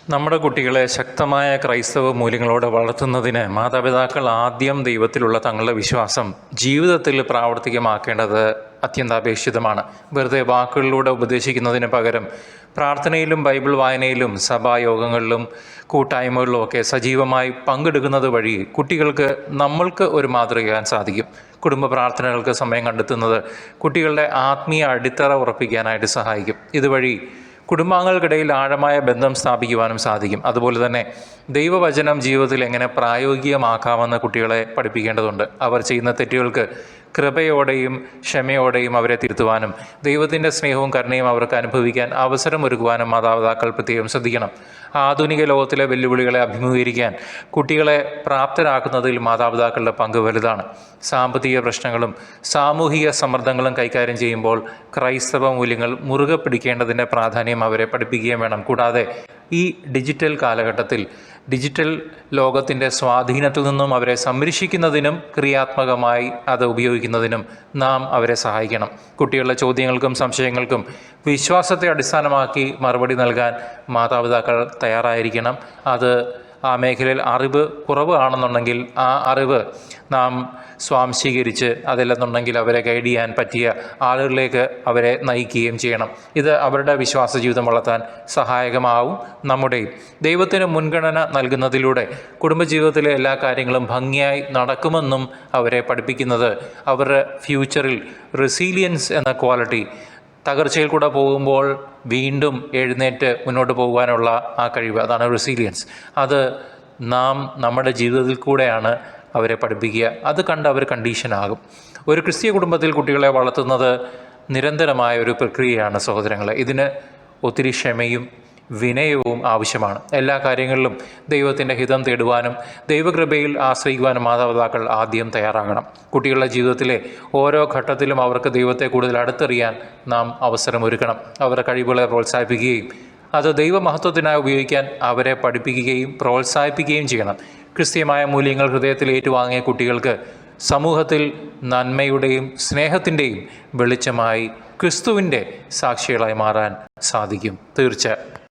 നമ്മുടെ കുട്ടികളെ ശക്തമായ ക്രൈസ്തവ മൂല്യങ്ങളോടെ വളർത്തുന്നതിന് മാതാപിതാക്കൾ ആദ്യം ദൈവത്തിലുള്ള തങ്ങളുടെ വിശ്വാസം ജീവിതത്തിൽ പ്രാവർത്തികമാക്കേണ്ടത് അത്യന്താപേക്ഷിതമാണ്. വെറുതെ വാക്കുകളിലൂടെ ഉപദേശിക്കുന്നതിന് പകരം പ്രാർത്ഥനയിലും ബൈബിൾ വായനയിലും സഭായോഗങ്ങളിലും കൂട്ടായ്മകളിലും ഒക്കെ സജീവമായി പങ്കെടുക്കുന്നത് വഴി കുട്ടികൾക്ക് നമ്മൾക്ക് ഒരു മാതൃകയാൻ സാധിക്കും. കുടുംബ പ്രാർത്ഥനകൾക്ക് സമയം കണ്ടെത്തുന്നത് കുട്ടികളുടെ ആത്മീയ അടിത്തറ ഉറപ്പിക്കാനായിട്ട് സഹായിക്കും. ഇതുവഴി കുടുംബാംഗങ്ങൾക്കിടയിൽ ആഴമായ ബന്ധം സ്ഥാപിക്കുവാനും സാധിക്കും. അതുപോലെ തന്നെ ദൈവവചനം ജീവിതത്തിൽ എങ്ങനെ പ്രായോഗികമാക്കാമെന്ന് കുട്ടികളെ പഠിപ്പിക്കേണ്ടതുണ്ട്. അവർ ചെയ്യുന്ന തെറ്റുകൾക്ക് കൃപയോടെയും ക്ഷമയോടെയും അവരെ തിരുത്തുവാനും ദൈവത്തിൻ്റെ സ്നേഹവും കരുണയും അവർക്ക് അനുഭവിക്കാൻ അവസരമൊരുക്കുവാനും മാതാപിതാക്കൾ പ്രത്യേകം ശ്രദ്ധിക്കണം. ആധുനിക ലോകത്തിലെ വെല്ലുവിളികളെ അഭിമുഖീകരിക്കാൻ കുട്ടികളെ പ്രാപ്തരാക്കുന്നതിൽ മാതാപിതാക്കളുടെ പങ്ക് വലുതാണ്. സാമ്പത്തിക പ്രശ്നങ്ങളും സാമൂഹിക സമ്മർദ്ദങ്ങളും കൈകാര്യം ചെയ്യുമ്പോൾ ക്രൈസ്തവ മൂല്യങ്ങൾ മുറുകെ പിടിക്കേണ്ടതിൻ്റെ പ്രാധാന്യം അവരെ പഠിപ്പിക്കുകയും വേണം. കൂടാതെ ഈ ഡിജിറ്റൽ കാലഘട്ടത്തിൽ ഡിജിറ്റൽ ലോകത്തിൻ്റെ സ്വാധീനത്തിൽ നിന്നും അവരെ സംരക്ഷിക്കുന്നതിനും ക്രിയാത്മകമായി അത് ഉപയോഗിക്കുന്നതിനും നാം അവരെ സഹായിക്കണം. കുട്ടികളുടെ ചോദ്യങ്ങൾക്കും സംശയങ്ങൾക്കും വിശ്വാസത്തെ അടിസ്ഥാനമാക്കി മറുപടി നൽകാൻ മാതാപിതാക്കൾ തയ്യാറായിരിക്കണം. അത് ആ മേഖലയിൽ അറിവ് കുറവ് ആണെന്നുണ്ടെങ്കിൽ ആ അറിവ് നാം സ്വാംശീകരിച്ച് അതില്ലെന്നുണ്ടെങ്കിൽ അവരെ ഗൈഡ് ചെയ്യാൻ പറ്റിയ ആളുകളിലേക്ക് അവരെ നയിക്കുകയും ചെയ്യണം. ഇത് അവരുടെ വിശ്വാസ ജീവിതം വളർത്താൻ സഹായകമാവും. നമ്മുടെയും ദൈവത്തിന് മുൻഗണന നൽകുന്നതിലൂടെ കുടുംബജീവിതത്തിലെ എല്ലാ കാര്യങ്ങളും ഭംഗിയായി നടക്കുമെന്നും അവരെ പഠിപ്പിക്കുന്നത് അവരുടെ ഫ്യൂച്ചറിൽ റെസീലിയൻസ് എന്ന ക്വാളിറ്റി, തകർച്ചയിൽ കൂടെ പോകുമ്പോൾ വീണ്ടും എഴുന്നേറ്റ് മുന്നോട്ട് പോകുവാനുള്ള ആ കഴിവ്, അതാണ് റെസീലിയൻസ്. അത് നാം നമ്മുടെ ജീവിതത്തിൽ കൂടെയാണ് അവരെ പഠിപ്പിക്കുക. അത് കണ്ട് അവർ കണ്ടീഷനാകും. ഒരു ക്രിസ്തീയ കുടുംബത്തിൽ കുട്ടികളെ വളർത്തുന്നത് നിരന്തരമായ ഒരു പ്രക്രിയയാണ് സഹോദരങ്ങളെ. ഇതിന് ഒത്തിരി ക്ഷമയും വിനയവും ആവശ്യമാണ്. എല്ലാ കാര്യങ്ങളിലും ദൈവത്തിൻ്റെ ഹിതം തേടുവാനും ദൈവകൃപയിൽ ആശ്രയിക്കുവാനും മാതാപിതാക്കൾ ആദ്യം തയ്യാറാകണം. കുട്ടികളുടെ ജീവിതത്തിലെ ഓരോ ഘട്ടത്തിലും അവർക്ക് ദൈവത്തെ കൂടുതൽ അടുത്തറിയാൻ നാം അവസരമൊരുക്കണം. അവരുടെ കഴിവുകളെ പ്രോത്സാഹിപ്പിക്കുകയും അത് ദൈവമഹത്വത്തിനായി ഉപയോഗിക്കാൻ അവരെ പഠിപ്പിക്കുകയും പ്രോത്സാഹിപ്പിക്കുകയും ചെയ്യണം. ക്രിസ്തീയമായ മൂല്യങ്ങൾ ഹൃദയത്തിൽ ഏറ്റുവാങ്ങിയ കുട്ടികൾക്ക് സമൂഹത്തിൽ നന്മയുടെയും സ്നേഹത്തിൻ്റെയും വെളിച്ചമായി ക്രിസ്തുവിൻ്റെ സാക്ഷികളായി മാറാൻ സാധിക്കും. തീർച്ച.